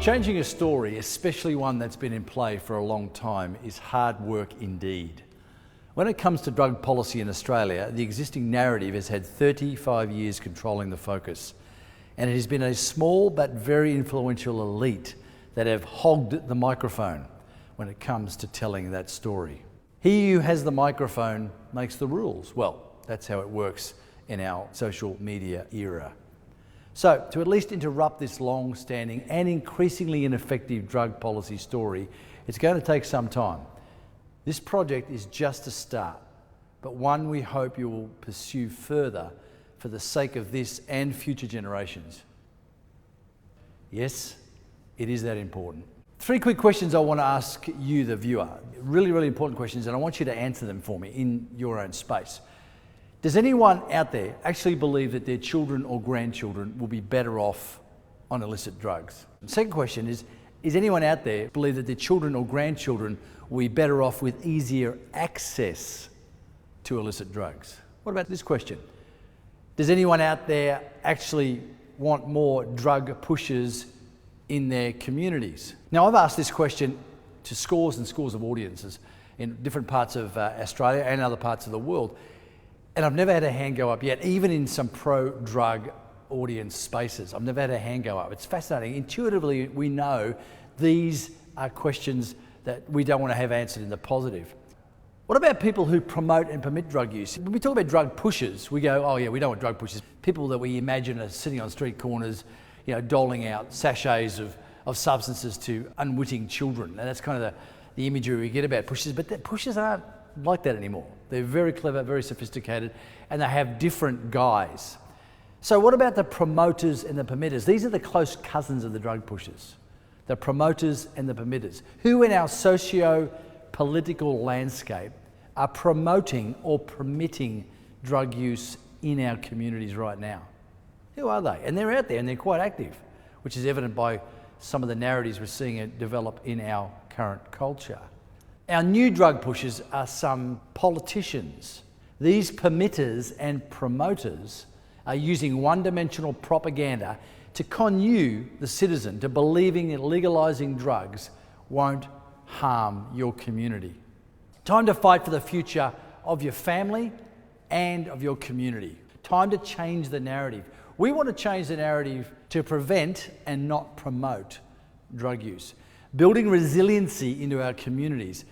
Changing a story, especially one that's been in play for a long time, is hard work indeed. When it comes to drug policy in Australia, the existing narrative has had 35 years controlling the focus, and it has been a small but very influential elite that have hogged the microphone when it comes to telling that story. He who has the microphone makes the rules. Well, that's how it works in our social media era. So, to at least interrupt this long-standing and increasingly ineffective drug policy story, it's going to take some time. This project is just a start, but one we hope you will pursue further for the sake of this and future generations. Yes, it is that important. 3 quick questions I want to ask you, the viewer. Really, really important questions, and I want you to answer them for me in your own space. Does anyone out there actually believe that their children or grandchildren will be better off on illicit drugs? The second question is anyone out there believe that their children or grandchildren will be better off with easier access to illicit drugs? What about this question? Does anyone out there actually want more drug pushers in their communities? Now, I've asked this question to scores and scores of audiences in different parts of Australia and other parts of the world, and I've never had a hand go up yet, even in some pro-drug audience spaces. I've never had a hand go up. It's fascinating. Intuitively, we know these are questions that we don't want to have answered in the positive. What about people who promote and permit drug use? When we talk about drug pushers, we go, oh yeah, we don't want drug pushers. People that we imagine are sitting on street corners, doling out sachets of substances to unwitting children. And that's kind of the imagery we get about pushers, but pushers aren't like that anymore. They're very clever, very sophisticated, and they have different guise. So what about the promoters and the permitters? These are the close cousins of the drug pushers, the promoters and the permitters, who in our socio-political landscape are promoting or permitting drug use in our communities right now. Who are they? And they're out there and they're quite active, which is evident by some of the narratives we're seeing it develop in our current culture. Our new drug pushers are some politicians. These permitters and promoters are using one-dimensional propaganda to con you, the citizen, to believing that legalising drugs won't harm your community. Time to fight for the future of your family and of your community. Time to change the narrative. We want to change the narrative to prevent and not promote drug use. Building resiliency into our communities.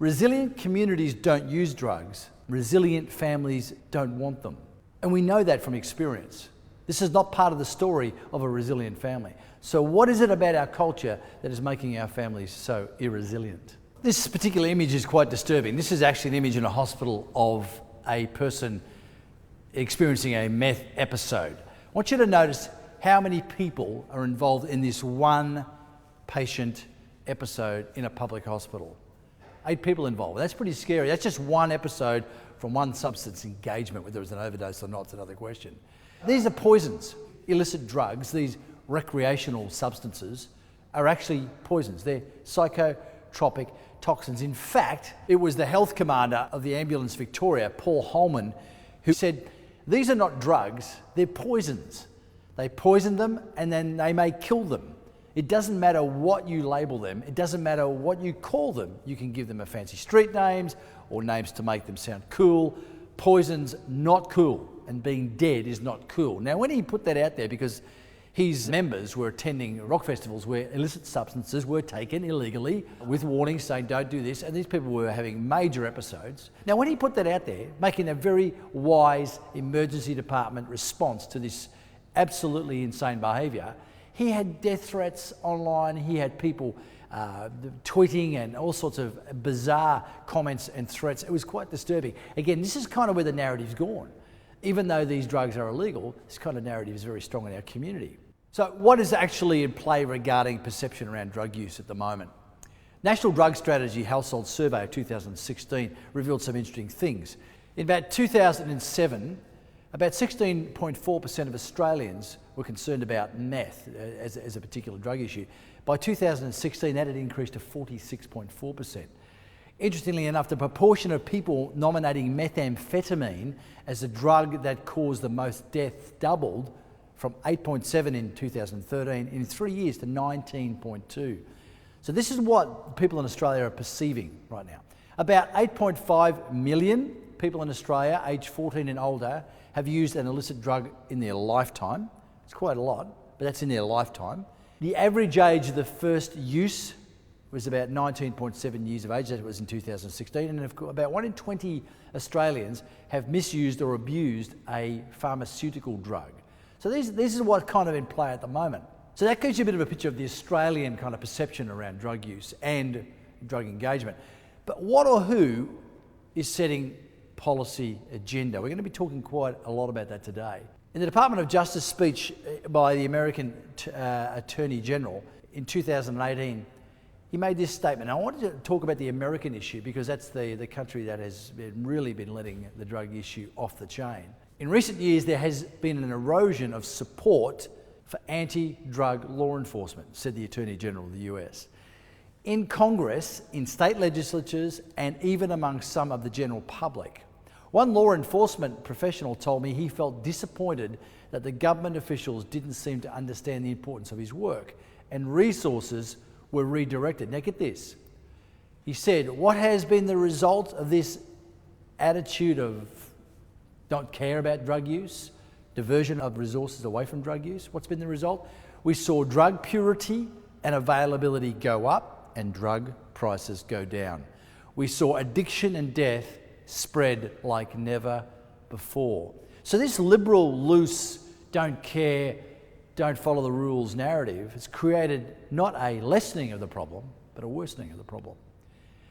Resilient communities don't use drugs. Resilient families don't want them. And we know that from experience. This is not part of the story of a resilient family. So what is it about our culture that is making our families so irresilient? This particular image is quite disturbing. This is actually an image in a hospital of a person experiencing a meth episode. I want you to notice how many people are involved in this one patient episode in a public hospital. 8 people involved. That's pretty scary. That's just one episode from one substance engagement. Whether it's an overdose or not, it's another question. These are poisons. Illicit drugs, these recreational substances, are actually poisons. They're psychotropic toxins. In fact, it was the health commander of the Ambulance Victoria, Paul Holman, who said, these are not drugs, they're poisons. They poison them and then they may kill them. It doesn't matter what you label them, it doesn't matter what you call them. You can give them a fancy street names or names to make them sound cool. Poison's not cool, and being dead is not cool. Now, when he put that out there, because his members were attending rock festivals where illicit substances were taken illegally with warnings saying don't do this, and these people were having major episodes. Now, when he put that out there, making a very wise emergency department response to this absolutely insane behaviour, he had death threats online, he had people tweeting and all sorts of bizarre comments and threats. It was quite disturbing. Again, this is kind of where the narrative's gone. Even though these drugs are illegal, this kind of narrative is very strong in our community. So what is actually in play regarding perception around drug use at the moment? National Drug Strategy Household Survey of 2016 revealed some interesting things. In about 2007, about 16.4% of Australians were concerned about meth as a particular drug issue. By 2016, that had increased to 46.4%. Interestingly enough, the proportion of people nominating methamphetamine as the drug that caused the most death doubled from 8.7 in 2013 in 3 years to 19.2. So this is what people in Australia are perceiving right now. About 8.5 million people in Australia aged 14 and older have used an illicit drug in their lifetime. It's quite a lot, but that's in their lifetime. The average age of the first use was about 19.7 years of age. That was in 2016. And about 1 in 20 Australians have misused or abused a pharmaceutical drug. So this is what's kind of in play at the moment. So that gives you a bit of a picture of the Australian kind of perception around drug use and drug engagement. But what or who is setting policy agenda? We're going to be talking quite a lot about that today. In the Department of Justice speech by the American Attorney General in 2018, he made this statement. Now, I wanted to talk about the American issue because that's the country that has really been letting the drug issue off the chain. In recent years, there has been an erosion of support for anti-drug law enforcement, said the Attorney General of the US. In Congress, in state legislatures, and even among some of the general public. One law enforcement professional told me he felt disappointed that the government officials didn't seem to understand the importance of his work and resources were redirected. Now get this. He said, what has been the result of this attitude of don't care about drug use, diversion of resources away from drug use? What's been the result? We saw drug purity and availability go up and drug prices go down. We saw addiction and death spread like never before. So this liberal, loose, don't care, don't follow the rules narrative has created not a lessening of the problem, but a worsening of the problem.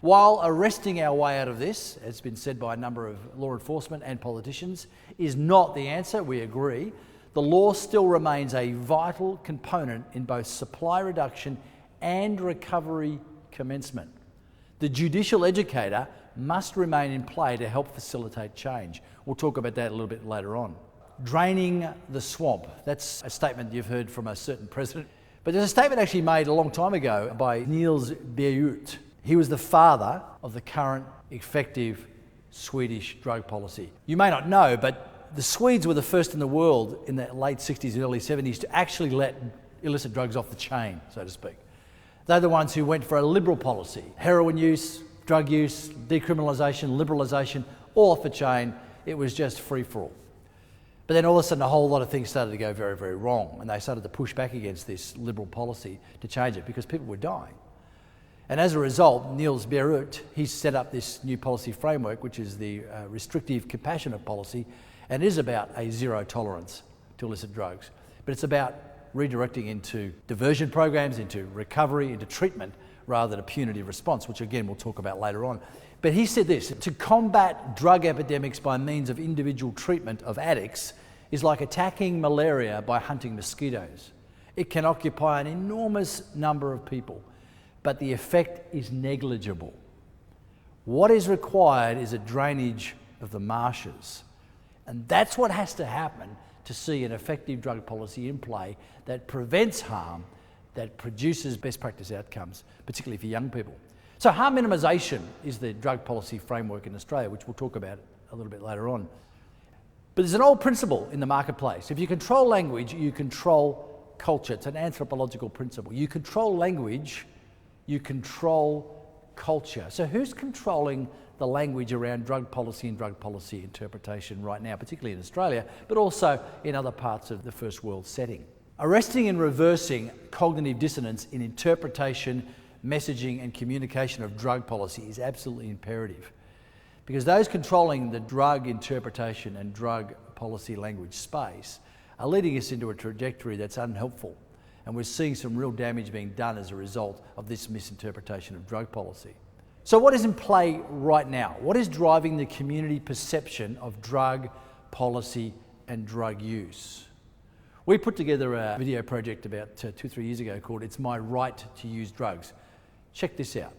While arresting our way out of this, as has been said by a number of law enforcement and politicians, is not the answer, we agree, the law still remains a vital component in both supply reduction and recovery commencement. The judicial educator must remain in play to help facilitate change. We'll talk about that a little bit later on. Draining the swamp. That's a statement you've heard from a certain president. But there's a statement actually made a long time ago by Niels Beerut. He was the father of the current effective Swedish drug policy. You may not know, but the Swedes were the first in the world in the late 60s and early 70s to actually let illicit drugs off the chain, so to speak. They're the ones who went for a liberal policy. Heroin use, drug use, decriminalisation, liberalisation, all off the chain. It was just free-for-all. But then all of a sudden a whole lot of things started to go very, very wrong, and they started to push back against this liberal policy to change it because people were dying. And as a result, Niels Beerut, he set up this new policy framework, which is the restrictive compassionate policy, and it is about a zero tolerance to illicit drugs. But it's about redirecting into diversion programs, into recovery, into treatment, rather than a punitive response, which again we'll talk about later on. But he said this, to combat drug epidemics by means of individual treatment of addicts is like attacking malaria by hunting mosquitoes. It can occupy an enormous number of people, but the effect is negligible. What is required is a drainage of the marshes. And that's what has to happen to see an effective drug policy in play that prevents harm, that produces best practice outcomes, particularly for young people. So harm minimisation is the drug policy framework in Australia, which we'll talk about a little bit later on. But there's an old principle in the marketplace. If you control language, you control culture. It's an anthropological principle. You control language, you control culture. So who's controlling the language around drug policy and drug policy interpretation right now, particularly in Australia, but also in other parts of the first world setting? Arresting and reversing cognitive dissonance in interpretation, messaging and communication of drug policy is absolutely imperative, because those controlling the drug interpretation and drug policy language space are leading us into a trajectory that's unhelpful, and we're seeing some real damage being done as a result of this misinterpretation of drug policy. So what is in play right now? What is driving the community perception of drug policy and drug use? We put together a video project about 2-3 years ago called It's My Right to Use Drugs. Check this out.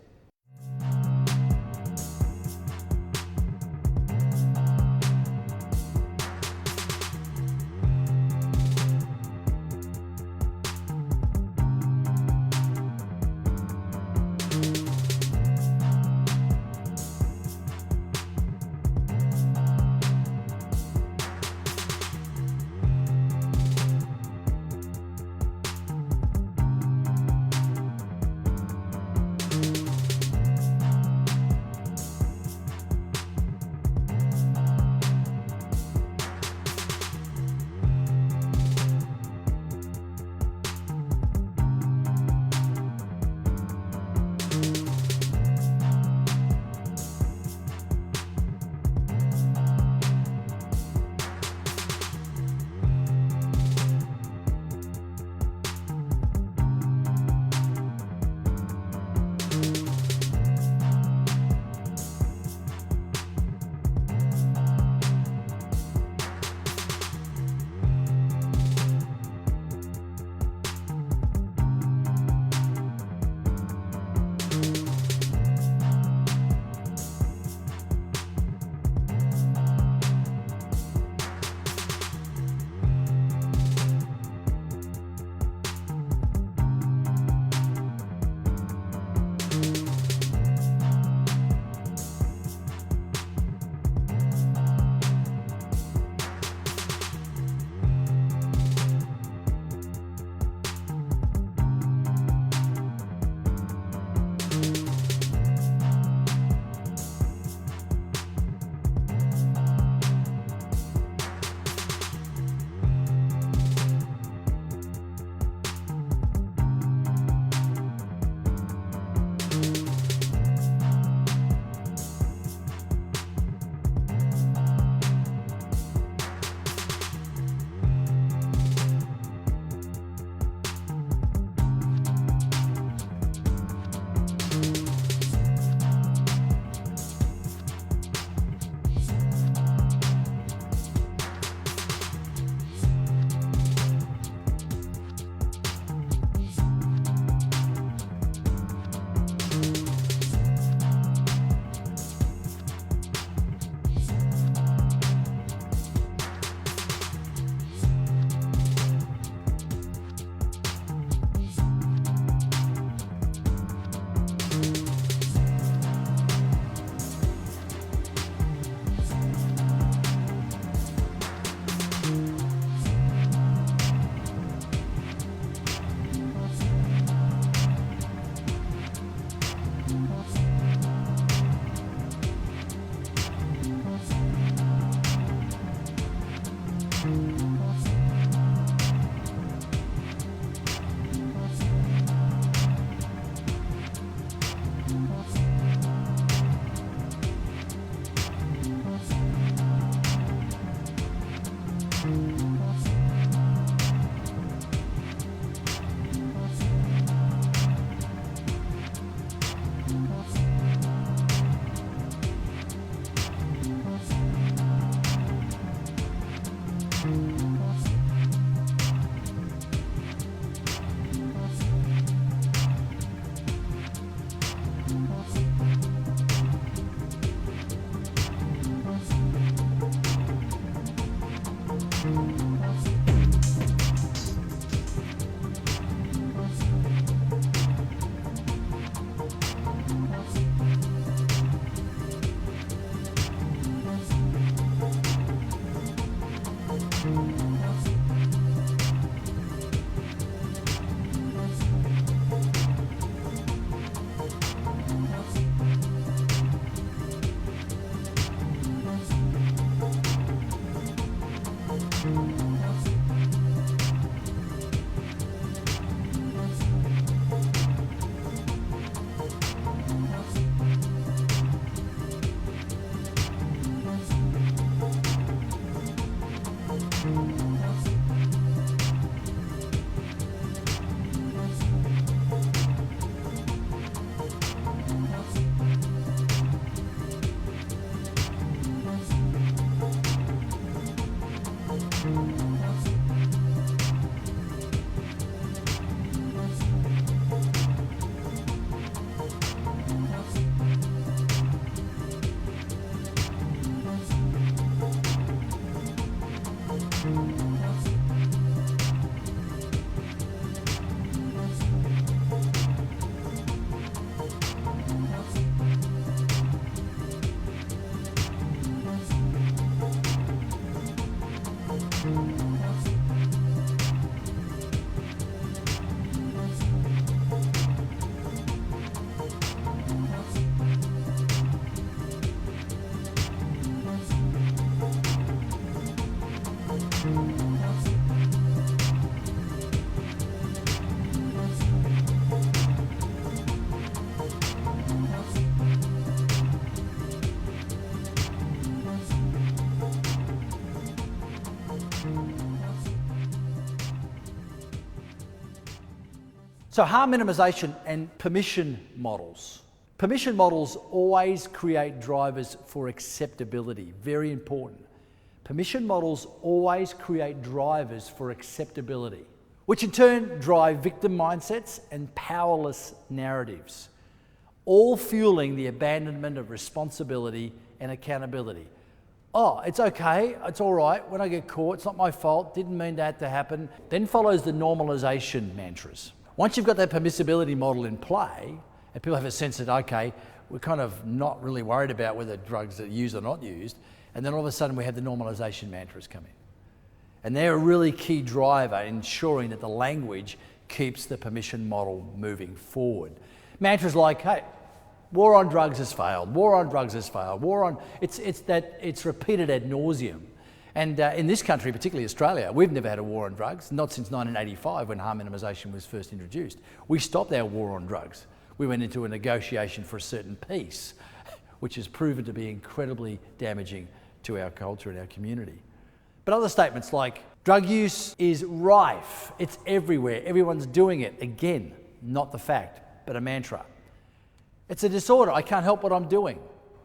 So harm minimization and permission models. Permission models always create drivers for acceptability. Very important. Permission models always create drivers for acceptability, which in turn drive victim mindsets and powerless narratives, all fueling the abandonment of responsibility and accountability. Oh, it's okay, it's all right, when I get caught, it's not my fault, didn't mean that to happen. Then follows the normalization mantras. Once you've got that permissibility model in play, and people have a sense that, okay, we're kind of not really worried about whether drugs are used or not used, and then all of a sudden we have the normalization mantras come in. And they're a really key driver in ensuring that the language keeps the permission model moving forward. Mantras like, hey, war on drugs has failed, war on drugs has failed, it's repeated ad nauseum. And in this country, particularly Australia, we've never had a war on drugs, not since 1985 when harm minimisation was first introduced. We stopped our war on drugs. We went into a negotiation for a certain peace, which has proven to be incredibly damaging to our culture and our community. But other statements like, drug use is rife, it's everywhere, everyone's doing it. Again, not the fact, but a mantra. It's a disorder, I can't help what I'm doing.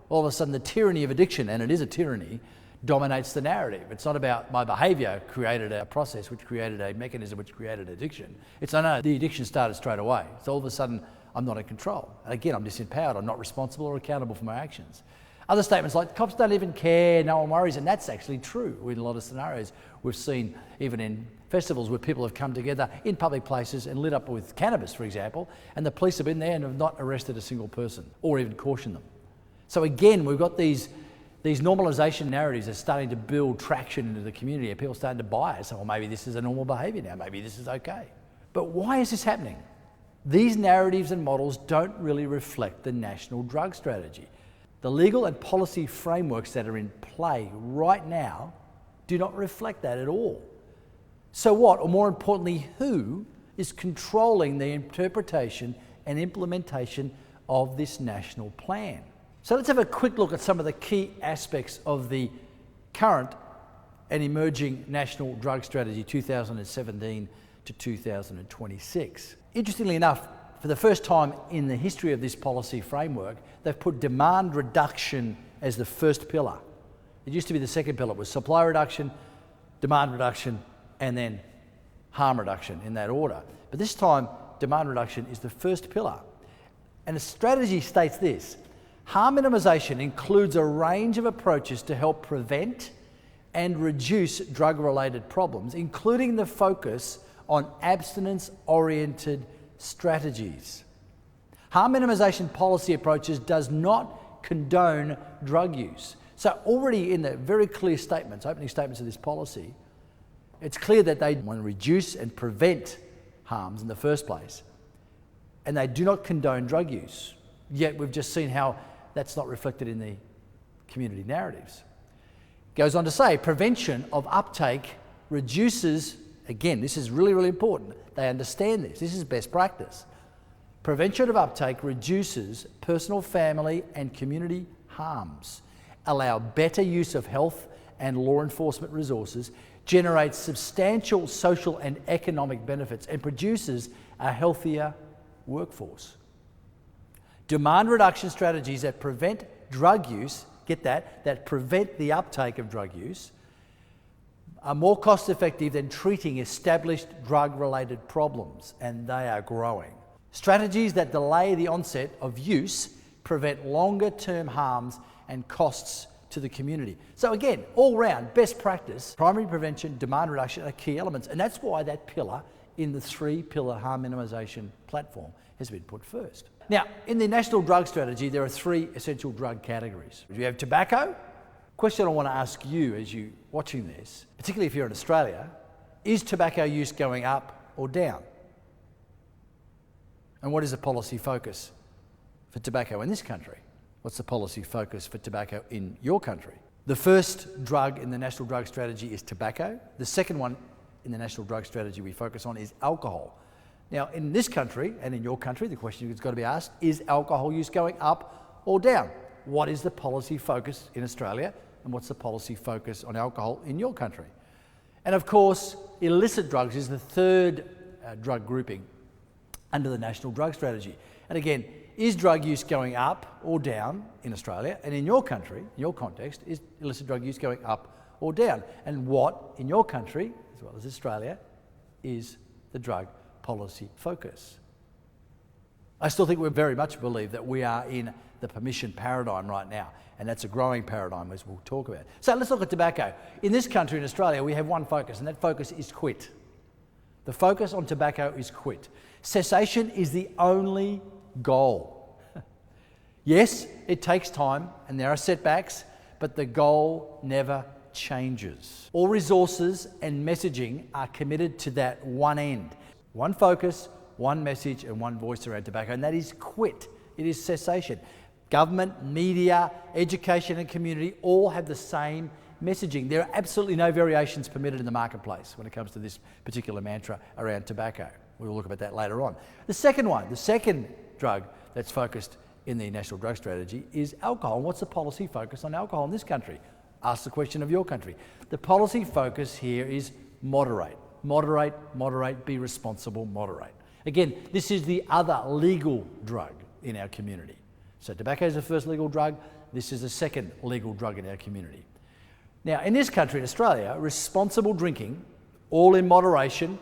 All of a sudden the tyranny of addiction, and it is a tyranny, dominates the narrative. It's not about my behaviour created a process which created a mechanism which created addiction. It's no, the addiction started straight away. So all of a sudden I'm not in control. And again, I'm disempowered, I'm not responsible or accountable for my actions. Other statements like, cops don't even care, no one worries, and that's actually true in a lot of scenarios. We've seen even in festivals where people have come together in public places and lit up with cannabis, for example, and the police have been there and have not arrested a single person or even cautioned them. So again, we've got these normalisation narratives are starting to build traction into the community, and people are starting to buy it. So, well, maybe this is a normal behaviour now, maybe this is okay. But why is this happening? These narratives and models don't really reflect the national drug strategy. The legal and policy frameworks that are in play right now do not reflect that at all. So what, or more importantly, who is controlling the interpretation and implementation of this national plan? So let's have a quick look at some of the key aspects of the current and emerging national drug strategy 2017 to 2026. Interestingly enough, for the first time in the history of this policy framework, they've put demand reduction as the first pillar. It used to be the second pillar. It was supply reduction, demand reduction, and then harm reduction in that order. But this time, demand reduction is the first pillar. And the strategy states this: harm minimisation includes a range of approaches to help prevent and reduce drug-related problems, including the focus on abstinence-oriented strategies. Harm minimisation policy approaches does not condone drug use. So already in the very clear statements, opening statements of this policy, it's clear that they want to reduce and prevent harms in the first place. And they do not condone drug use. Yet we've just seen how that's not reflected in the community narratives. Goes on to say, prevention of uptake reduces, again, this is really, really important. They understand this. This is best practice. Prevention of uptake reduces personal, family, and community harms, allow better use of health and law enforcement resources, generates substantial social and economic benefits, and produces a healthier workforce. Demand reduction strategies that prevent drug use, get that prevent the uptake of drug use, are more cost effective than treating established drug-related problems, and they are growing. Strategies that delay the onset of use prevent longer-term harms and costs to the community. So again, all round, best practice, primary prevention, demand reduction are key elements, and that's why that pillar in the three-pillar harm minimisation platform has been put first. Now, in the National Drug Strategy, there are three essential drug categories. You have tobacco. Question I want to ask you as you're watching this, particularly if you're in Australia, is tobacco use going up or down? And what is the policy focus for tobacco in this country? What's the policy focus for tobacco in your country? The first drug in the National Drug Strategy is tobacco. The second one in the National Drug Strategy we focus on is alcohol. Now, in this country and in your country, the question that's got to be asked, is alcohol use going up or down? What is the policy focus in Australia? And what's the policy focus on alcohol in your country? And of course, illicit drugs is the third drug grouping under the National Drug Strategy. And again, is drug use going up or down in Australia? And in your country, in your context, is illicit drug use going up or down? And what, in your country, as well as Australia, is the drug policy focus? I still think we very much believe that we are in the permission paradigm right now, and that's a growing paradigm, as we'll talk about. So let's look at tobacco. In this country, in Australia, we have one focus, and that focus is quit. The focus on tobacco is quit. Cessation is the only goal. Yes, it takes time, and there are setbacks, but the goal never changes. All resources and messaging are committed to that one end. One focus, one message, and one voice around tobacco, and that is quit. It is cessation. Government, media, education and community all have the same messaging. There are absolutely no variations permitted in the marketplace when it comes to this particular mantra around tobacco. We'll look about that later on. The second drug that's focused in the National Drug Strategy is alcohol. And what's the policy focus on alcohol in this country? Ask the question of your country. The policy focus here is moderate. Moderate, moderate, be responsible, moderate. Again, this is the other legal drug in our community. So tobacco is the first legal drug. This is the second legal drug in our community. Now, in this country, in Australia, responsible drinking, all in moderation,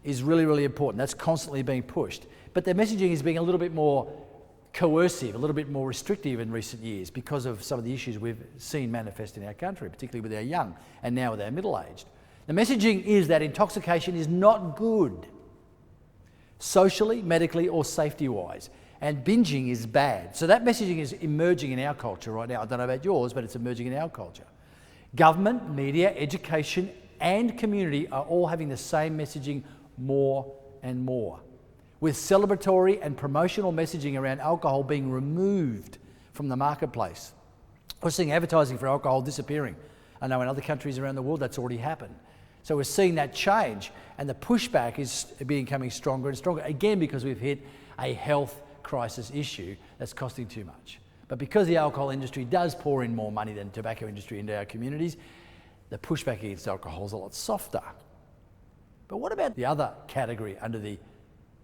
is really, really important. That's constantly being pushed. But the messaging is being a little bit more coercive, a little bit more restrictive in recent years because of some of the issues we've seen manifest in our country, particularly with our young and now with our middle-aged. The messaging is that intoxication is not good, socially, medically, or safety-wise. And binging is bad. So that messaging is emerging in our culture right now. I don't know about yours, but it's emerging in our culture. Government, media, education, and community are all having the same messaging more and more, with celebratory and promotional messaging around alcohol being removed from the marketplace. We're seeing advertising for alcohol disappearing. I know in other countries around the world that's already happened. So we're seeing that change, and the pushback is becoming stronger and stronger, again because we've hit a health crisis issue that's costing too much. But because the alcohol industry does pour in more money than the tobacco industry into our communities, the pushback against alcohol is a lot softer. But what about the other category under the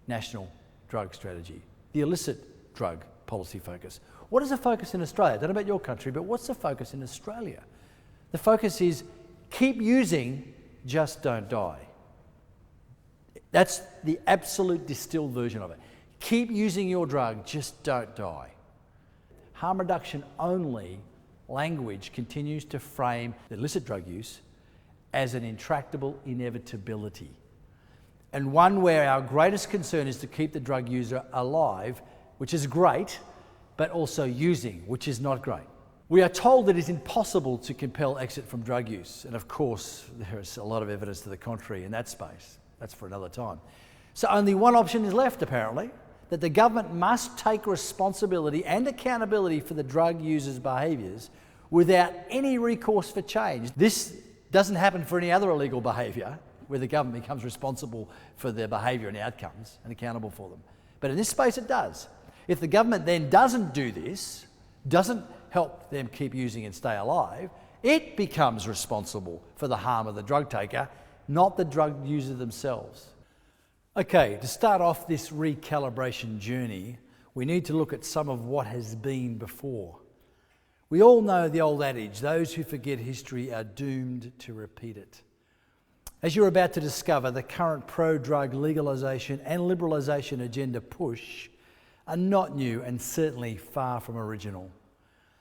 National Drug Strategy, the illicit drug policy focus? What is the focus in Australia? I don't know about your country, but what's the focus in Australia? The focus is keep using, just don't die. That's the absolute distilled version of it. Keep using your drug, just don't die. Harm reduction only language continues to frame the illicit drug use as an intractable inevitability, and one where our greatest concern is to keep the drug user alive, which is great, but also using, which is not great. We are told that it is impossible to compel exit from drug use, and of course there is a lot of evidence to the contrary in that space. That's for another time. So only one option is left, apparently, that the government must take responsibility and accountability for the drug users' behaviours without any recourse for change. This doesn't happen for any other illegal behaviour where the government becomes responsible for their behaviour and outcomes and accountable for them. But in this space it does. If the government then doesn't do this, doesn't help them keep using and stay alive, it becomes responsible for the harm of the drug taker, not the drug user themselves. Okay, to start off this recalibration journey, we need to look at some of what has been before. We all know the old adage, those who forget history are doomed to repeat it. As you're about to discover, the current pro-drug legalisation and liberalisation agenda push are not new and certainly far from original.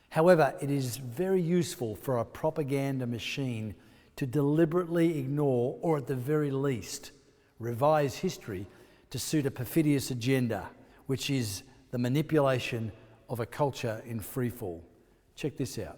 However, it is very useful for a propaganda machine to deliberately ignore, or at the very least, revise history to suit a perfidious agenda, which is the manipulation of a culture in freefall. Check this out.